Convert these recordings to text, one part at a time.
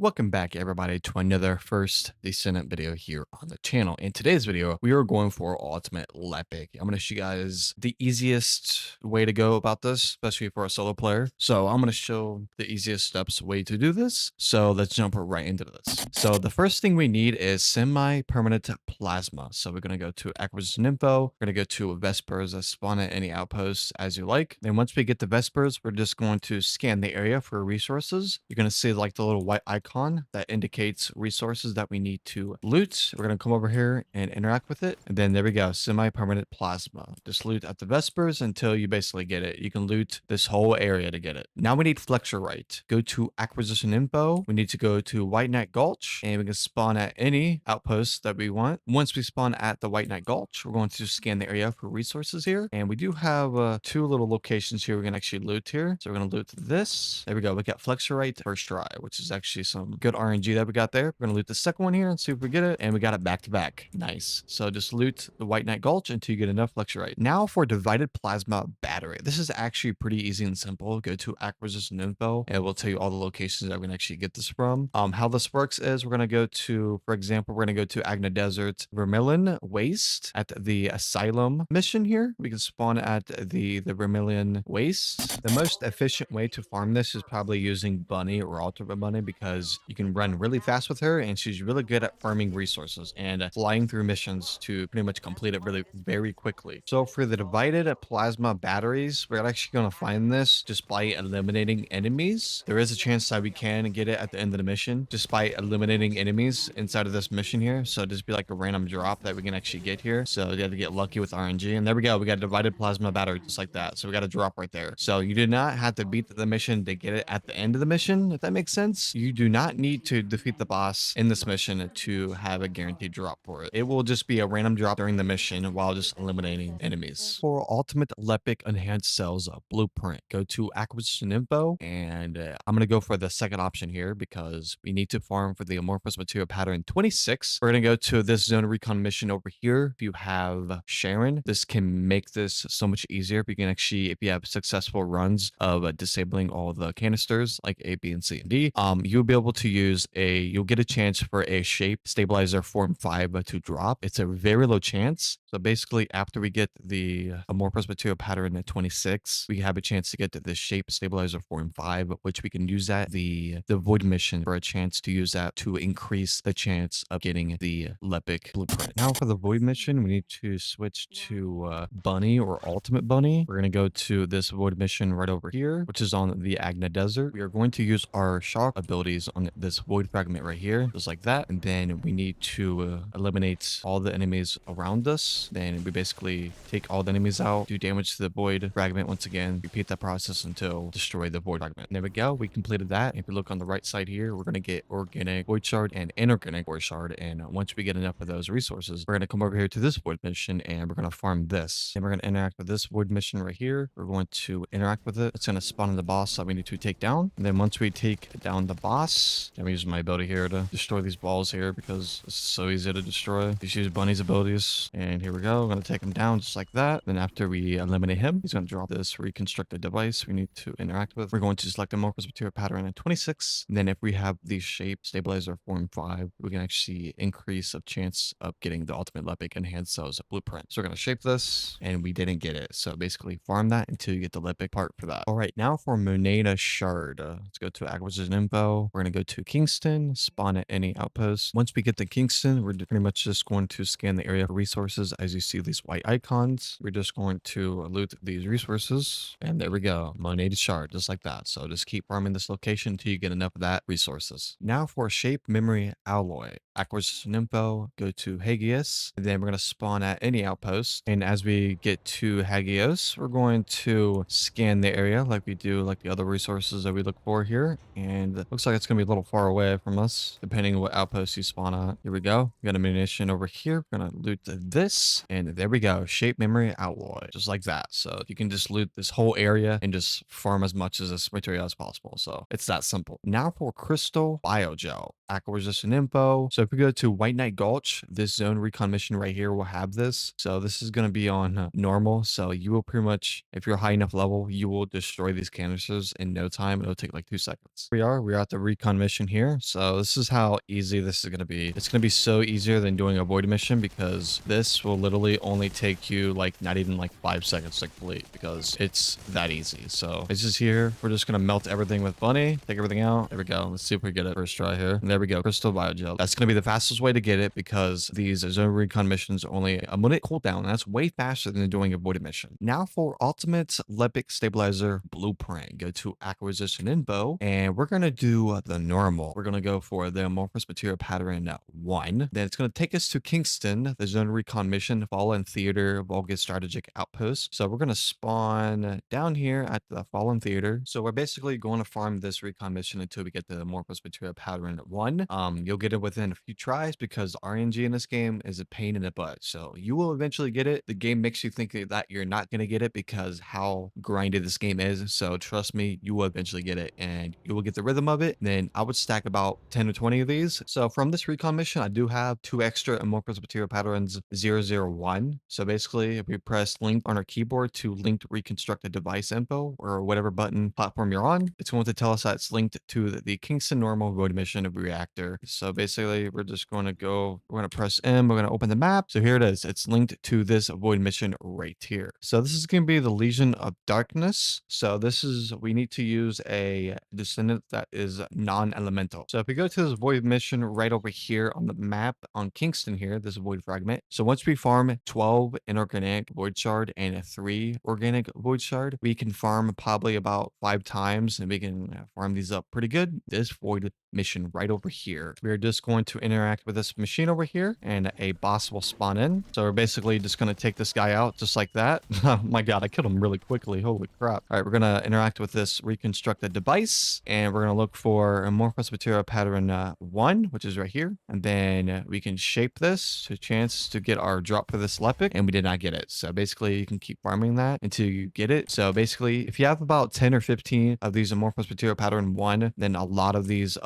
Welcome back everybody to another first descendant video here on the channel. In today's video, we are going for ultimate Lepic. I'm going to show you guys the easiest way to go about this, especially for a solo player. So I'm going to show the easiest steps way to do this. So let's jump right into this. So the first thing we need is semi-permanent plasma. So we're going to go to acquisition info. We're going to go to Vespers, spawn at any outposts as you like. Then once we get to Vespers, we're just going to scan the area for resources. You're going to see like the little white icon that indicates resources that we need to loot. We're going to come over here and interact with it. And then there we go, semi-permanent plasma. Just loot at the Vespers until you basically get it. You can loot this whole area to get it. Now we need Flectorite. Go to acquisition info. We need to go to White Knight Gulch and we can spawn at any outpost that we want. Once we spawn at the White Knight Gulch, we're going to scan the area for resources here. And we do have two little locations here we can actually loot here. So we're going to loot this. There we go. We got Flectorite first try, which is actually some good RNG that we got there. We're gonna loot the second one here and see if we get it, and we got it back to back. Nice. So just loot the White Knight Gulch until you get enough Flectorite. Now for divided plasma battery. This is actually pretty easy and simple. Go to acquisition info and it will tell you all the locations that we can actually get this from. How this works is we're gonna go to, for example, we're gonna go to Agna Desert Vermilion Waste at the Asylum mission here. We can spawn at the Vermilion Waste. The most efficient way to farm this is probably using Bunny or Ultimate Bunny because you can run really fast with her and she's really good at farming resources and flying through missions to pretty much complete it really very quickly. So for the divided plasma batteries, we're actually going to find this just by eliminating enemies. There is a chance that we can get it at the end of the mission just by eliminating enemies inside of this mission here. So just be like a random drop that we can actually get here. So you have to get lucky with RNG, and there we go. We got a divided plasma battery just like that. So we got a drop right there. So you do not have to beat the mission to get it at the end of the mission, if that makes sense. You do not need to defeat the boss in this mission to have a guaranteed drop for it. It will just be a random drop during the mission while just eliminating enemies. For ultimate Lepic enhanced cells blueprint, go to acquisition info, and I'm going to go for the second option here because we need to farm for the amorphous material pattern 26. We're going to go to this zone recon mission over here. If you have Sharon, this can make this so much easier. If you can actually, if you have successful runs of disabling all the canisters like A, B, and C, and D, you'll be able to use you'll get a chance for a shape stabilizer form 5 to drop. It's a very low chance. So basically after we get the amorphous material pattern at 26, we have a chance to get to the shape stabilizer form 5, which we can use at the void mission for a chance to use that to increase the chance of getting the Lepic blueprint. Now for the void mission, we need to switch to Bunny or Ultimate Bunny. We're going to go to this void mission right over here, which is on the Agna Desert. We are going to use our shock abilities on this void fragment right here, just like that. And then we need to eliminate all the enemies around us. Then we basically take all the enemies out, do damage to the void fragment once again, repeat that process until destroy the void fragment. And there we go. We completed that. If you look on the right side here, we're going to get organic void shard and inorganic void shard. And once we get enough of those resources, we're going to come over here to this void mission and we're going to farm this. And we're going to interact with this void mission right here. We're going to interact with it. It's going to spawn in the boss that we need to take down. And then once we take down the boss, I'm using my ability here to destroy these balls here because it's so easy to destroy. Just use Bunny's abilities. And here we go. We're going to take him down just like that. Then after we eliminate him, he's going to drop this reconstructed device we need to interact with. We're going to select amorphous material pattern at 26. And then if we have the shape stabilizer form 5, we can actually increase a chance of getting the ultimate Lepic enhanced cells blueprint. So we're going to shape this and we didn't get it. So basically farm that until you get the Lepic part for that. All right, now for Moneta Shard. Let's go to acquisition info. We're going to go to Kingston, spawn at any outpost. Once we get to Kingston, we're pretty much just going to scan the area for resources. As you see these white icons, we're just going to loot these resources. And there we go, Moneta Shard, just like that. So just keep farming this location until you get enough of that resources. Now for shape memory alloy. Acquisition info, go to Hagios, and then we're going to spawn at any outpost. And as we get to Hagios, we're going to scan the area like we do like the other resources that we look for here. And it looks like it's going to be a little far away from us, depending on what outpost you spawn at. Here we go. We got a munition over here. We're going to loot this. And there we go. Shape memory alloy, just like that. So you can just loot this whole area and just farm as much as this material as possible. So it's that simple. Now for crystal biogel. acquisition info. So if we go to White Knight Gulch, this zone recon mission right here will have this. So this is going to be on normal. So you will pretty much, if you're high enough level, you will destroy these canisters in no time. It'll take like 2 seconds. We're at the recon mission here. So this is how easy this is going to be. It's going to be so easier than doing a void mission because this will literally only take you like not even like 5 seconds to complete because it's that easy. So it's just here. We're just going to melt everything with Bunny, take everything out. There we go. Let's see if we get it first try here. And there we go. Crystal Biogel. That's going to be the fastest way to get it because these zone recon missions are only a minute cooldown. That's way faster than doing a void mission. Now for ultimate Lepic stabilizer blueprint, go to acquisition info and we're going to do the normal. We're going to go for the amorphous material pattern 1. Then it's going to take us to Kingston, the zone recon mission, Fallen Theater, Volga strategic outpost. So we're going to spawn down here at the Fallen Theater. So we're basically going to farm this recon mission until we get the amorphous material pattern 1. You'll get it within a few tries because RNG in this game is a pain in the butt. So you will eventually get it. The game makes you think that you're not going to get it because how grindy this game is. So trust me, you will eventually get it and you will get the rhythm of it. Then I would stack about 10 or 20 of these. So from this recon mission, I do have 2 extra amorphous material patterns 001. So basically, if we press link on our keyboard to link to reconstruct a device info or whatever button platform you're on, it's going to tell us that it's linked to the Kingston normal void mission of reactor. So basically, we're just going to go, we're going to press M, we're going to open the map. So here it is. It's linked to this void mission right here. So this is going to be the Legion of Darkness. So this is, we need to use a descendant that is non-elemental. So if we go to this void mission right over here on the map on Kingston here, this void fragment. So once we farm 12 inorganic void shard and 3 organic void shard, we can farm probably about 5 times and we can farm these up pretty good. This void mission right over here. We are just going to interact with this machine over here and a boss will spawn in. So we're basically just going to take this guy out just like that. Oh my god, I killed him really quickly. Holy crap. All right, we're going to interact with this reconstructed device and we're going to look for amorphous material pattern 1, which is right here. And then we can shape this to chance to get our drop for this Lepic, and we did not get it. So basically you can keep farming that until you get it. So basically if you have about 10 or 15 of these amorphous material pattern 1, then a lot of these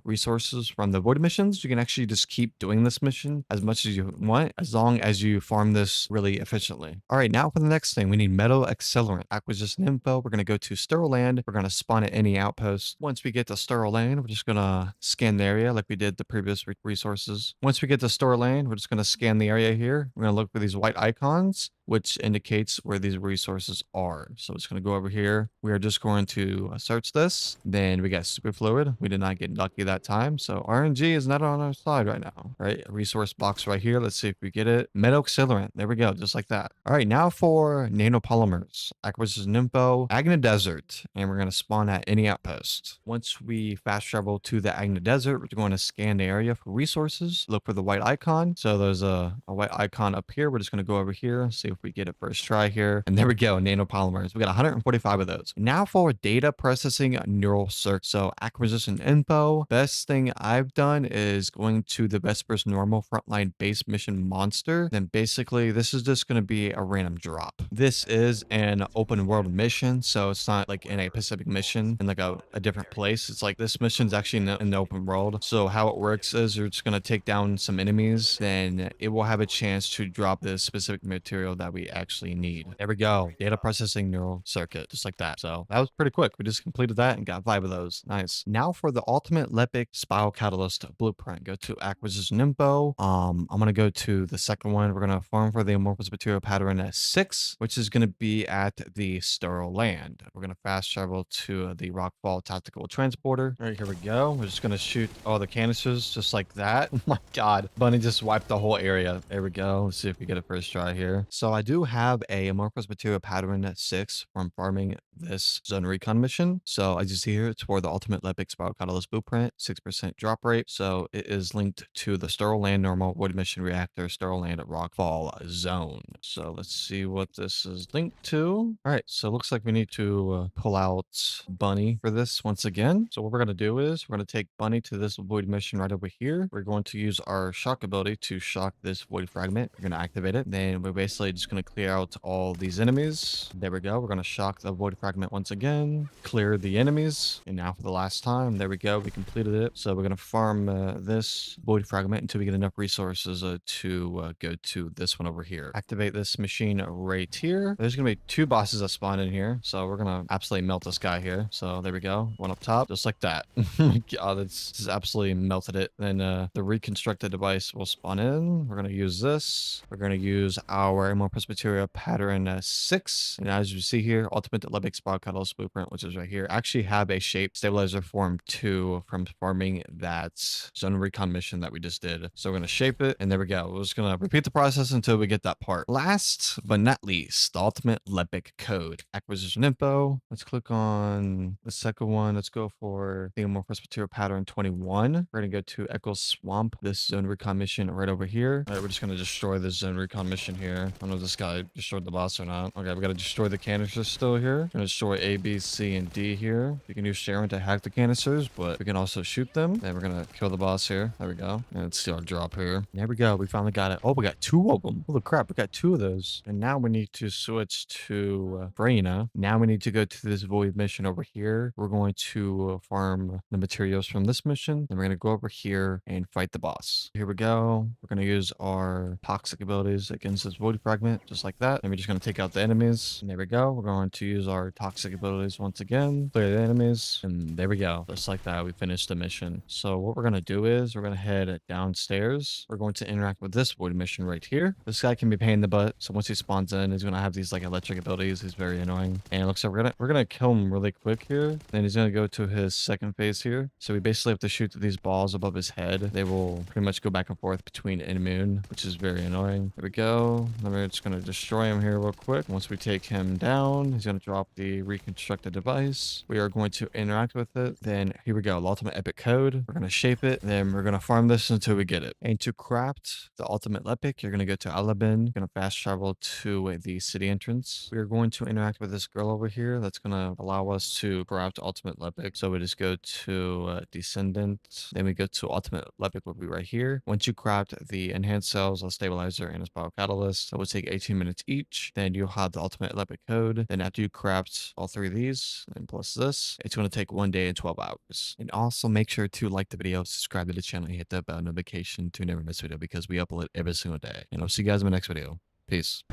resources from the void missions, you can actually just keep doing this mission as much as you want, as long as you farm this really efficiently. All right, now for the next thing, we need metal accelerant acquisition info. We're going to go to sterile land. We're going to spawn at any outpost. Once we get to sterile land, we're just going to scan the area like we did the previous resources. Once we get to sterile land, we're just going to scan the area here. We're going to look for these white icons, which indicates where these resources are. So it's going to go over here. We are just going to search this. Then we got super fluid. We did not get lucky that time. So RNG is not on our side right now, right? A resource box right here. Let's see if we get it. Metal accelerant. There we go. Just like that. All right. Now for nanopolymers, acquisition info, Agna Desert. And we're going to spawn at any outpost. Once we fast travel to the Agna Desert, we're going to scan the area for resources. Look for the white icon. So there's a white icon up here. We're just going to go over here, see if we get it first try here. And there we go, nanopolymers. We got 145 of those. Now for data processing neural circuit. So acquisition info. Best thing I've done is going to the Vespers normal frontline base mission monster. Then basically this is just going to be a random drop. This is an open world mission. So it's not like in a Pacific mission in like a different place. It's like this mission's actually in the open world. So how it works is you're just going to take down some enemies. Then it will have a chance to drop this specific material that we actually need. There we go. Data processing neural circuit, just like that. So that was pretty quick. We just completed that and got 5 of those. Nice. Now for the ultimate Lepic spiral catalyst blueprint, go to acquisition info. I'm going to go to the second one. We're going to farm for the amorphous material pattern 6, which is going to be at the sterile land. We're going to fast travel to the Rockfall tactical transporter. All right, here we go. We're just going to shoot all the canisters just like that. Oh my god. Bunny just wiped the whole area. There we go. Let's see if we get a first try here. So I do have a amorphous material pattern 6 from farming this zone recon mission. So as you see here, it's for the ultimate Lepic spiral catalyst blueprint, 6% drop rate. So it is linked to the sterile land normal void mission reactor, sterile land at Rockfall zone. So let's see what this is linked to. All right, so it looks like we need to pull out Bunny for this once again. So what we're going to do is we're going to take Bunny to this void mission right over here. We're going to use our shock ability to shock this void fragment. We're going to activate it. Then we're basically just going to clear out all these enemies. There we go. We're going to shock the void fragment once again, clear the enemies. And now for the last time, there we go. We completed it. So we're going to farm this void fragment until we get enough resources to go to this one over here. Activate this machine right here. There's going to be 2 bosses that spawn in here. So we're going to absolutely melt this guy here. So there we go. One up top, just like that. God, this is absolutely melted it. Then the reconstructed device will spawn in. We're going to use this. We're going to use our more Presbyteria pattern 6. And as you see here, ultimate Lepic spot catalyst blueprint, which is right here. I actually have a shape stabilizer form 2 from farming that zone recon mission that we just did. So we're going to shape it, and there we go. We're just going to repeat the process until we get that part. Last but not least, the ultimate Lepic code. Acquisition info. Let's click on the second one. Let's go for the more Presbyteria pattern 21. We're going to go to Echo Swamp, this zone recon mission right over here. All right, we're just going to destroy this zone recon mission here. I don't know if this guy destroyed the boss or not. Okay, we got to destroy the canisters still here. We're going to destroy A, B, C, and D here. We can use Sharon to hack the canisters, but we can also shoot them. Then we're going to kill the boss here. There we go. And let's see our drop here. There we go. We finally got it. Oh, we got 2 of them. Holy crap, we got 2 of those. And now we need to switch to Freyna. Now we need to go to this void mission over here. We're going to farm the materials from this mission. Then we're going to go over here and fight the boss. Here we go. We're going to use our toxic abilities against this void fragment, just like that. And we're just going to take out the enemies. And there we go. We're going to use our toxic abilities once again, clear the enemies. And there we go. Just like that, we finished the mission. So what we're going to do is we're going to head downstairs. We're going to interact with this void mission right here. This guy can be a pain in the butt. So once he spawns in, he's going to have these like electric abilities. He's very annoying. And it looks like we're gonna kill him really quick here. Then he's going to go to his second phase here. So we basically have to shoot these balls above his head. They will pretty much go back and forth between in and moon, which is very annoying. There we go. Then we're just going to destroy him here real quick. Once we take him down, he's going to drop the reconstructed device. We are going to interact with it. Then here we go. The ultimate epic code. We're going to shape it. Then we're going to farm this until we get it. And to craft the ultimate Lepic, you're going to go to Alabin. You're going to fast travel to the city entrance. We are going to interact with this girl over here. That's going to allow us to craft ultimate Lepic. So we just go to Descendant. Then we go to ultimate Lepic will be right here. Once you craft the enhanced cells, a stabilizer, and a spiral catalyst, that will take 18 minutes each. Then you'll have the ultimate Lepic code. Then after you craft all 3 of these, and plus this, it's going to take 1 day and 12 hours. And also make sure to like the video, subscribe to the channel, and hit that bell notification to never miss a video because we upload every single day. And I'll see you guys in my next video. Peace.